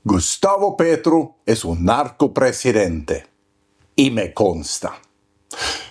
Gustavo Petro es un narcopresidente. Y me consta.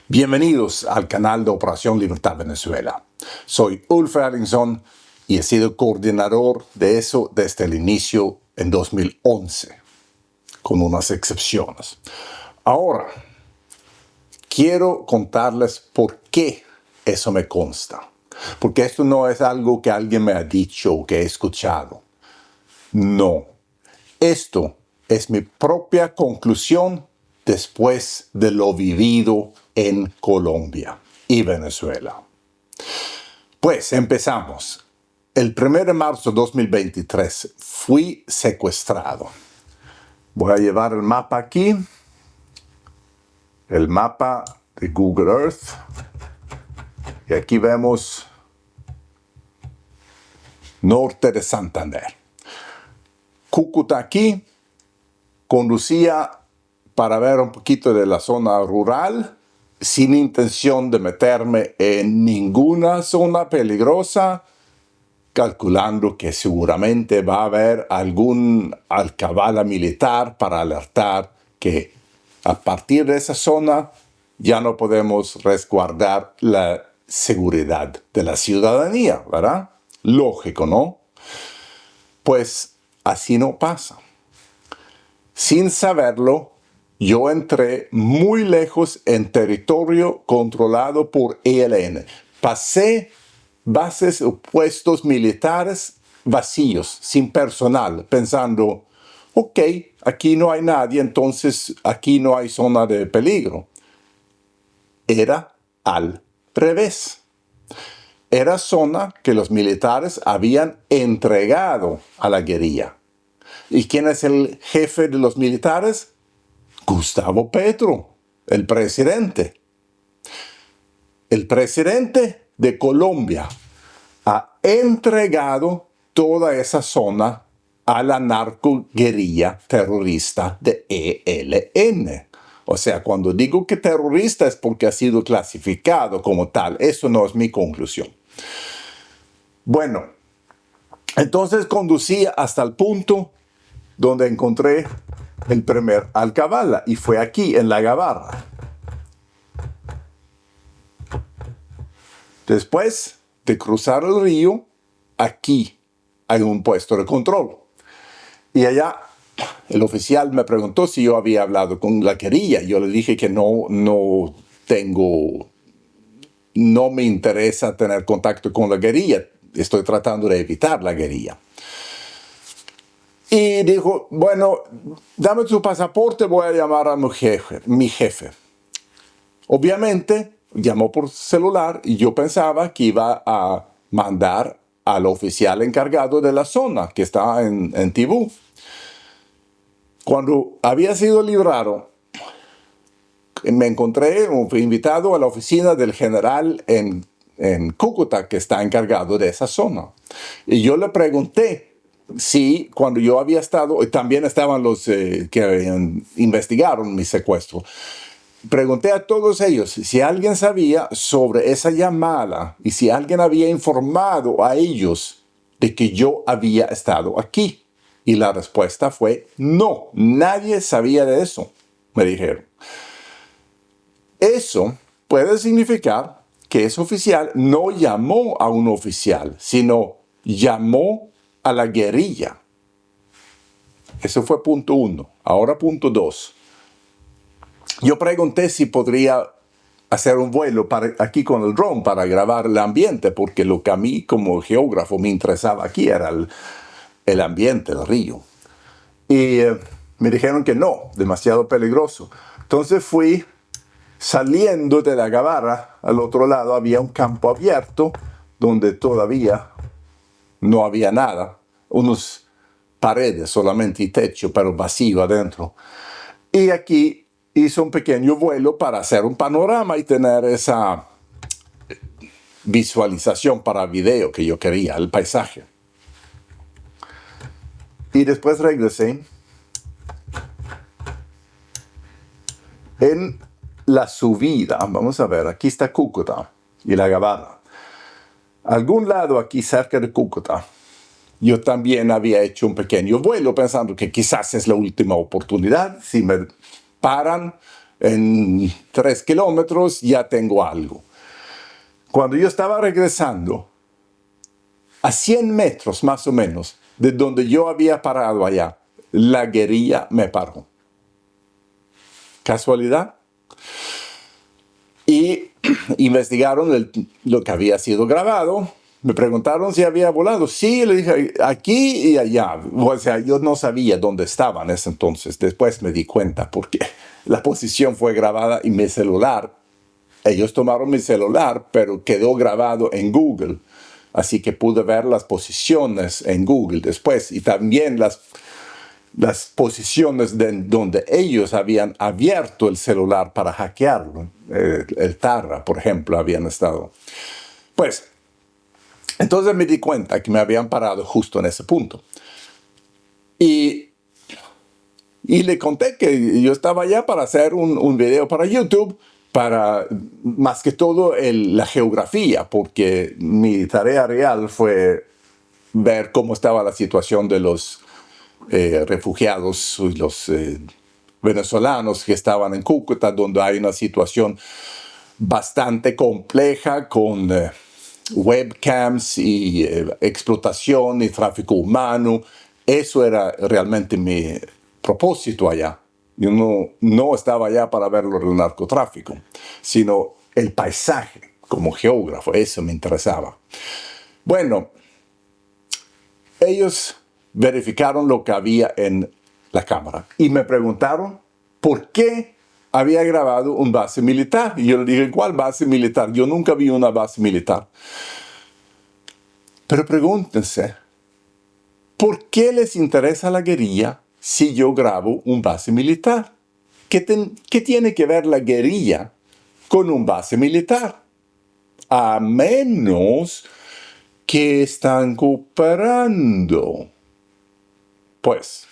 Bienvenidos al canal de Operación Libertad Venezuela. Soy Ulf Erlingsson y he sido coordinador de eso desde el inicio en 2011, con unas excepciones. Ahora, quiero contarles por qué eso me consta. Porque esto no es algo que alguien me ha dicho o que he escuchado. No. Esto es mi propia conclusión después de lo vivido en Colombia y Venezuela. Pues empezamos. El 1 de marzo de 2023 fui secuestrado. Voy a llevar el mapa aquí. El mapa de Google Earth. Y aquí vemos norte de Santander. Cúcuta aquí, conducía para ver un poquito de la zona rural, sin intención de meterme en ninguna zona peligrosa, calculando que seguramente va a haber algún alcabala militar para alertar que a partir de esa zona ya no podemos resguardar la seguridad de la ciudadanía, ¿verdad? Lógico, ¿no? Pues así no pasa. Sin saberlo, yo entré muy lejos en territorio controlado por ELN. Pasé bases o puestos militares vacíos, sin personal, pensando, ok, aquí no hay nadie, entonces aquí no hay zona de peligro. Era al revés. Era zona que los militares habían entregado a la guerrilla. ¿Y quién es el jefe de los militares? Gustavo Petro, el presidente. El presidente de Colombia ha entregado toda esa zona a la narcoguerrilla terrorista de ELN. O sea, cuando digo que terrorista es porque ha sido clasificado como tal. Eso no es mi conclusión. Bueno, entonces conducí hasta el punto donde encontré el primer alcabala y fue aquí, en La Gabarra. Después de cruzar el río, aquí hay un puesto de control. Y allá el oficial me preguntó si yo había hablado con la guerrilla. Yo le dije que no me interesa tener contacto con la guerrilla. Estoy tratando de evitar la guerrilla. Y dijo, bueno, dame tu pasaporte, voy a llamar a mi jefe. Obviamente, llamó por celular y yo pensaba que iba a mandar al oficial encargado de la zona, que está en Tibú. Cuando había sido librado, me encontré, fui invitado a la oficina del general en Cúcuta, que está encargado de esa zona. Y yo le pregunté si cuando yo había estado, también estaban los que investigaron mi secuestro, pregunté a todos ellos si alguien sabía sobre esa llamada y si alguien había informado a ellos de que yo había estado aquí. Y la respuesta fue no, nadie sabía de eso, me dijeron. Eso puede significar que ese oficial no llamó a un oficial, sino llamó a la guerrilla. Eso fue punto 1. Ahora punto 2. Yo pregunté si podría hacer un vuelo aquí con el drone para grabar el ambiente, porque lo que a mí como geógrafo me interesaba aquí era el ambiente, el río. Y me dijeron que no, demasiado peligroso. Entonces fui saliendo de La Gabarra, al otro lado había un campo abierto donde todavía no había nada, unas paredes solamente y techo, pero vacío adentro. Y aquí hice un pequeño vuelo para hacer un panorama y tener esa visualización para video que yo quería, el paisaje. Y después regresé. En la subida, vamos a ver, aquí está Cúcuta y La Gabarra. Algún lado aquí cerca de Cúcuta, yo también había hecho un pequeño vuelo pensando que quizás es la última oportunidad. Si me paran en 3 kilómetros, ya tengo algo. Cuando yo estaba regresando, a 100 metros más o menos de donde yo había parado allá, la guerrilla me paró. ¿Casualidad? Y investigaron lo que había sido grabado. Me preguntaron si había volado. Sí, le dije, aquí y allá. O sea, yo no sabía dónde estaban en ese entonces. Después me di cuenta porque la posición fue grabada y mi celular. Ellos tomaron mi celular, pero quedó grabado en Google. Así que pude ver las posiciones en Google después. Y también las posiciones donde ellos habían abierto el celular para hackearlo. El Tarra, por ejemplo, habían estado. Pues, entonces me di cuenta que me habían parado justo en ese punto. Y le conté que yo estaba allá para hacer un video para YouTube, para más que todo la geografía, porque mi tarea real fue ver cómo estaba la situación de los refugiados, los venezolanos que estaban en Cúcuta, donde hay una situación bastante compleja con webcams y explotación y tráfico humano. Eso era realmente mi propósito allá. Yo no estaba allá para ver lo del narcotráfico, sino el paisaje como geógrafo. Eso me interesaba. Bueno, ellos verificaron lo que había en la cámara y me preguntaron por qué había grabado un base militar. Y yo le dije, ¿cuál base militar? Yo nunca vi una base militar. Pero pregúntense, ¿por qué les interesa la guerrilla si yo grabo un base militar? ¿Qué tiene que ver la guerrilla con un base militar? A menos que están cooperando. Pues,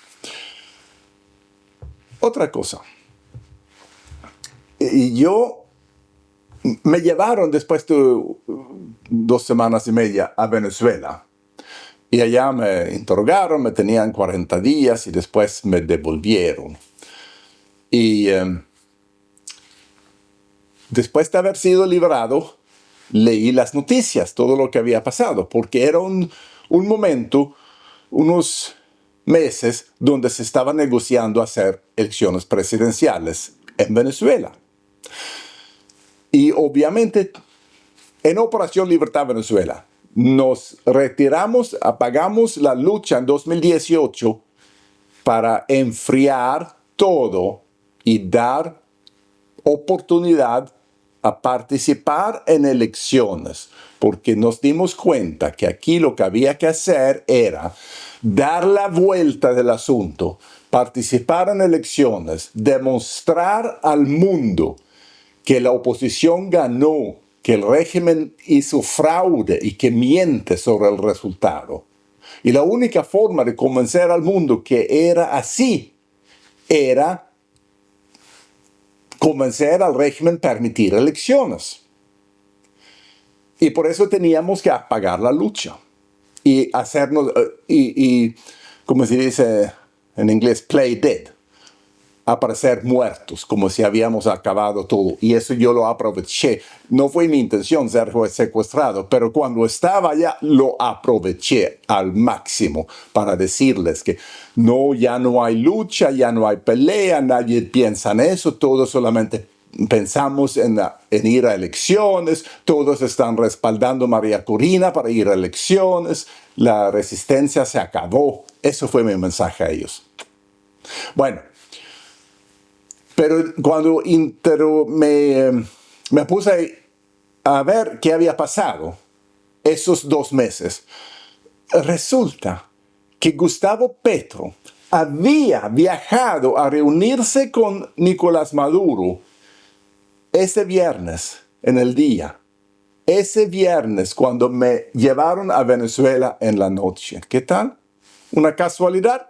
otra cosa. Y me llevaron después de 2 semanas y media a Venezuela. Y allá me interrogaron, me tenían 40 días y después me devolvieron. Y después de haber sido liberado, leí las noticias, todo lo que había pasado, porque era un momento, unos meses, donde se estaba negociando hacer elecciones presidenciales en Venezuela. Y obviamente, en Operación Libertad Venezuela, nos retiramos, apagamos la lucha en 2018 para enfriar todo y dar oportunidad a participar en elecciones, porque nos dimos cuenta que aquí lo que había que hacer era dar la vuelta del asunto, participar en elecciones, demostrar al mundo que la oposición ganó, que el régimen hizo fraude y que miente sobre el resultado. Y la única forma de convencer al mundo que era así era convencer al régimen a permitir elecciones. Y por eso teníamos que apagar la lucha y hacernos, como se dice en inglés, play dead. Aparecer muertos, como si habíamos acabado todo. Y eso yo lo aproveché. No fue mi intención ser secuestrado, pero cuando estaba allá lo aproveché al máximo para decirles que ya no hay lucha, ya no hay pelea, nadie piensa en eso, todos solamente pensamos en ir a elecciones, todos están respaldando a María Corina para ir a elecciones, la resistencia se acabó. Eso fue mi mensaje a ellos. Bueno, pero cuando me puse a ver qué había pasado esos 2 meses, resulta que Gustavo Petro había viajado a reunirse con Nicolás Maduro ese viernes en el día. Ese viernes cuando me llevaron a Venezuela en la noche. ¿Qué tal? ¿Una casualidad?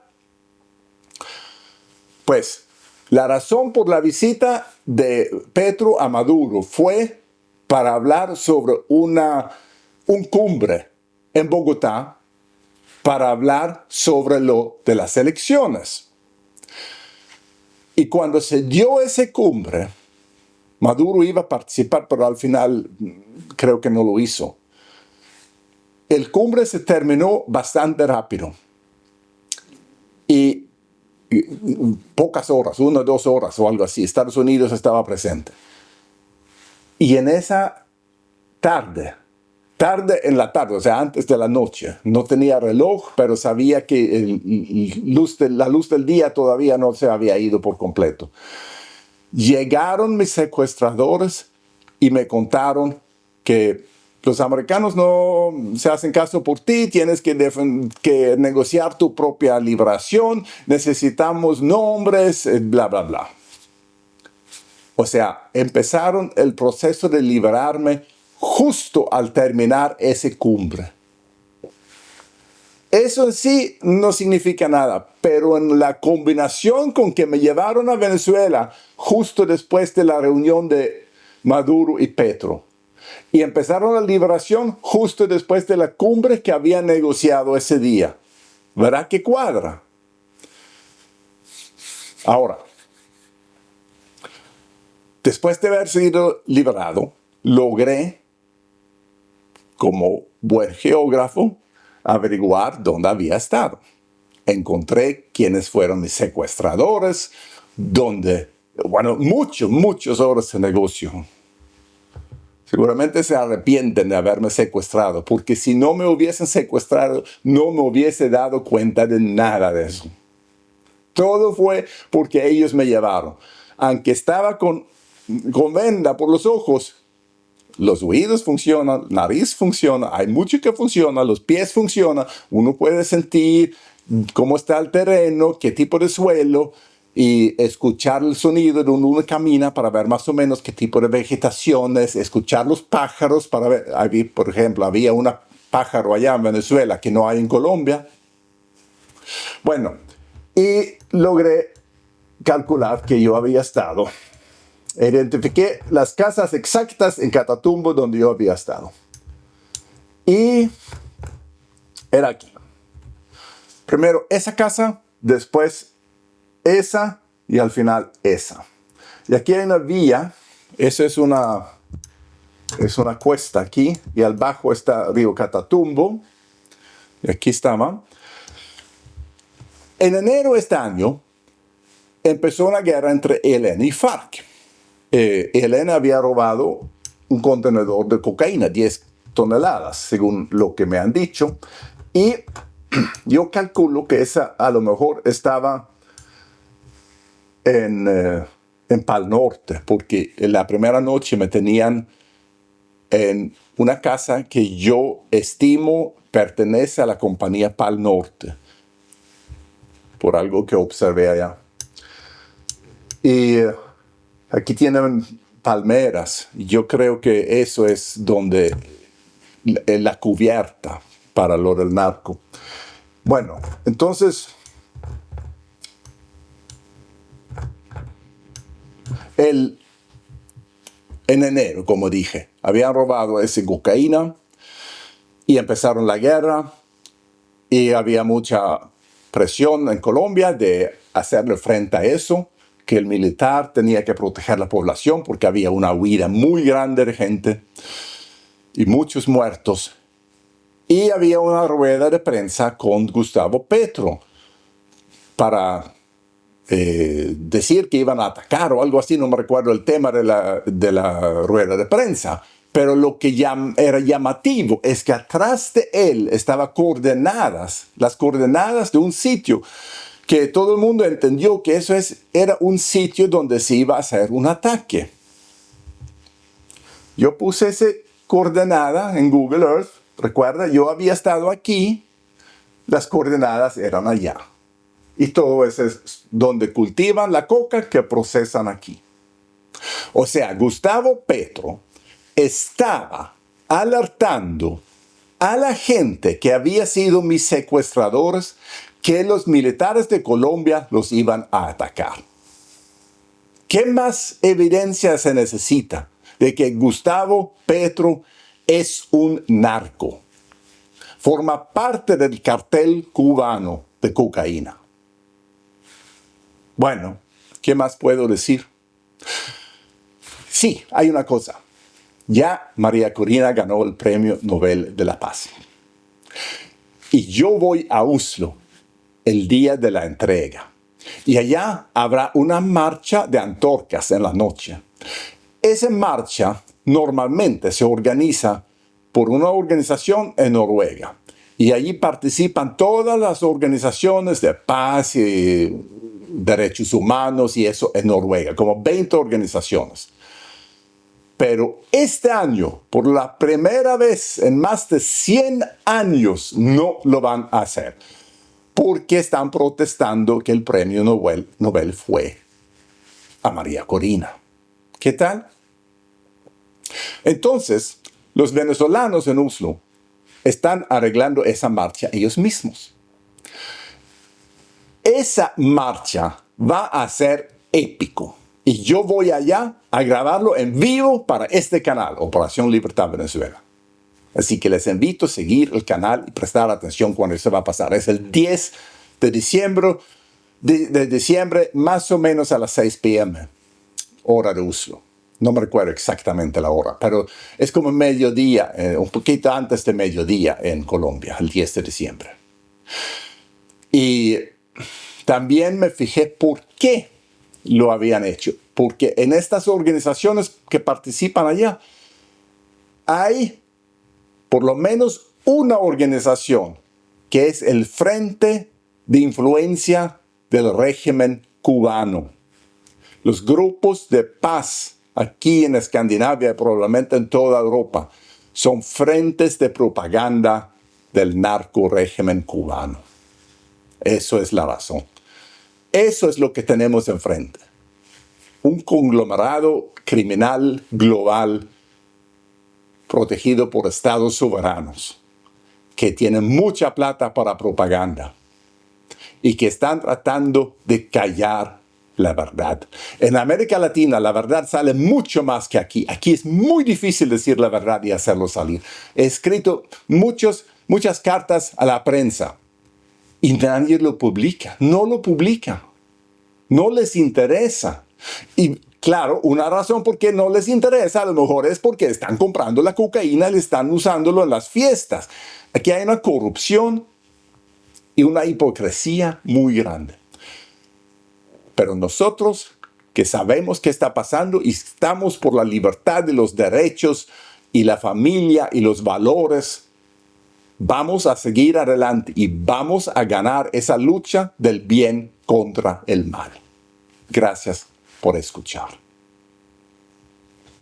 Pues la razón por la visita de Petro a Maduro fue para hablar sobre un cumbre en Bogotá para hablar sobre lo de las elecciones. Y cuando se dio esa cumbre, Maduro iba a participar, pero al final creo que no lo hizo. El cumbre se terminó bastante rápido. Y pocas horas, 1 o 2 horas o algo así, Estados Unidos estaba presente. Y en esa tarde en la tarde, o sea, antes de la noche, no tenía reloj, pero sabía que la luz del día todavía no se había ido por completo. Llegaron mis secuestradores y me contaron que los americanos no se hacen caso por ti, tienes que negociar tu propia liberación, necesitamos nombres, bla, bla, bla. O sea, empezaron el proceso de liberarme justo al terminar esa cumbre. Eso en sí no significa nada, pero en la combinación con que me llevaron a Venezuela justo después de la reunión de Maduro y Petro, y empezaron la liberación justo después de la cumbre que había negociado ese día. ¿Verdad que cuadra? Ahora, después de haber sido liberado, logré, como buen geógrafo, averiguar dónde había estado. Encontré quiénes fueron mis secuestradores, muchas horas de negocio. Seguramente se arrepienten de haberme secuestrado, porque si no me hubiesen secuestrado, no me hubiese dado cuenta de nada de eso. Todo fue porque ellos me llevaron. Aunque estaba con venda por los ojos, los oídos funcionan, la nariz funciona, hay mucho que funciona, los pies funcionan, uno puede sentir cómo está el terreno, qué tipo de suelo, y escuchar el sonido de uno camina para ver más o menos qué tipo de vegetación es, escuchar los pájaros para ver, por ejemplo, había un pájaro allá en Venezuela que no hay en Colombia. Bueno, y logré calcular que yo había estado. Identifiqué las casas exactas en Catatumbo donde yo había estado. Y era aquí. Primero esa casa, después esa y al final esa. Y aquí hay una vía. Esa es una cuesta aquí. Y al bajo está Río Catatumbo. Y aquí estaba. En enero de este año empezó una guerra entre ELN y FARC. ELN había robado un contenedor de cocaína, 10 toneladas, según lo que me han dicho. Y yo calculo que esa a lo mejor estaba en Pal Norte, porque en la primera noche me tenían en una casa que yo estimo pertenece a la compañía Pal Norte, por algo que observé allá. Y aquí tienen palmeras. Yo creo que eso es donde la cubierta para lo del narco. Bueno, entonces en enero, como dije, habían robado esa cocaína y empezaron la guerra y había mucha presión en Colombia de hacerle frente a eso, que el militar tenía que proteger la población porque había una huida muy grande de gente y muchos muertos. Y había una rueda de prensa con Gustavo Petro para decir que iban a atacar o algo así, no me recuerdo el tema de la rueda de prensa. Pero lo que era llamativo es que atrás de él estaban las coordenadas de un sitio que todo el mundo entendió que era un sitio donde se iba a hacer un ataque. Yo puse esa coordenada en Google Earth. Recuerda, yo había estado aquí, las coordenadas eran allá. Y todo eso es donde cultivan la coca que procesan aquí. O sea, Gustavo Petro estaba alertando a la gente que había sido mis secuestradores que los militares de Colombia los iban a atacar. ¿Qué más evidencia se necesita de que Gustavo Petro es un narco? forma parte del cartel cubano de cocaína. Bueno, ¿qué más puedo decir? Sí, hay una cosa. Ya María Corina ganó el Premio Nobel de la Paz. Y yo voy a Oslo el día de la entrega. Y allá habrá una marcha de antorchas en la noche. Esa marcha normalmente se organiza por una organización en Noruega. Y allí participan todas las organizaciones de paz y derechos humanos y eso en Noruega, como 20 organizaciones. Pero este año, por la primera vez en más de 100 años, no lo van a hacer. Porque están protestando que el premio Nobel fue a María Corina. ¿Qué tal? Entonces, los venezolanos en Oslo están arreglando esa marcha ellos mismos. Esa marcha va a ser épico. Y yo voy allá a grabarlo en vivo para este canal, Operación Libertad Venezuela. Así que les invito a seguir el canal y prestar atención cuando eso va a pasar. Es el 10 de diciembre, más o menos a las 6 p.m., hora de Oslo. No me recuerdo exactamente la hora, pero es como mediodía, un poquito antes de mediodía en Colombia, el 10 de diciembre. Y también me fijé por qué lo habían hecho. Porque en estas organizaciones que participan allá, hay por lo menos una organización que es el Frente de Influencia del Régimen Cubano. Los grupos de paz aquí en Escandinavia y probablemente en toda Europa son frentes de propaganda del narco régimen cubano. Eso es la razón. Eso es lo que tenemos enfrente. Un conglomerado criminal global protegido por estados soberanos que tienen mucha plata para propaganda y que están tratando de callar la verdad. En América Latina la verdad sale mucho más que aquí. Aquí es muy difícil decir la verdad y hacerlo salir. He escrito muchas cartas a la prensa y nadie lo publica. No lo publica. No les interesa. Y claro, una razón por qué no les interesa a lo mejor es porque están comprando la cocaína y están usándolo en las fiestas. Aquí hay una corrupción y una hipocresía muy grande. Pero nosotros que sabemos qué está pasando y estamos por la libertad de los derechos y la familia y los valores, vamos a seguir adelante y vamos a ganar esa lucha del bien contra el mal. Gracias por escuchar.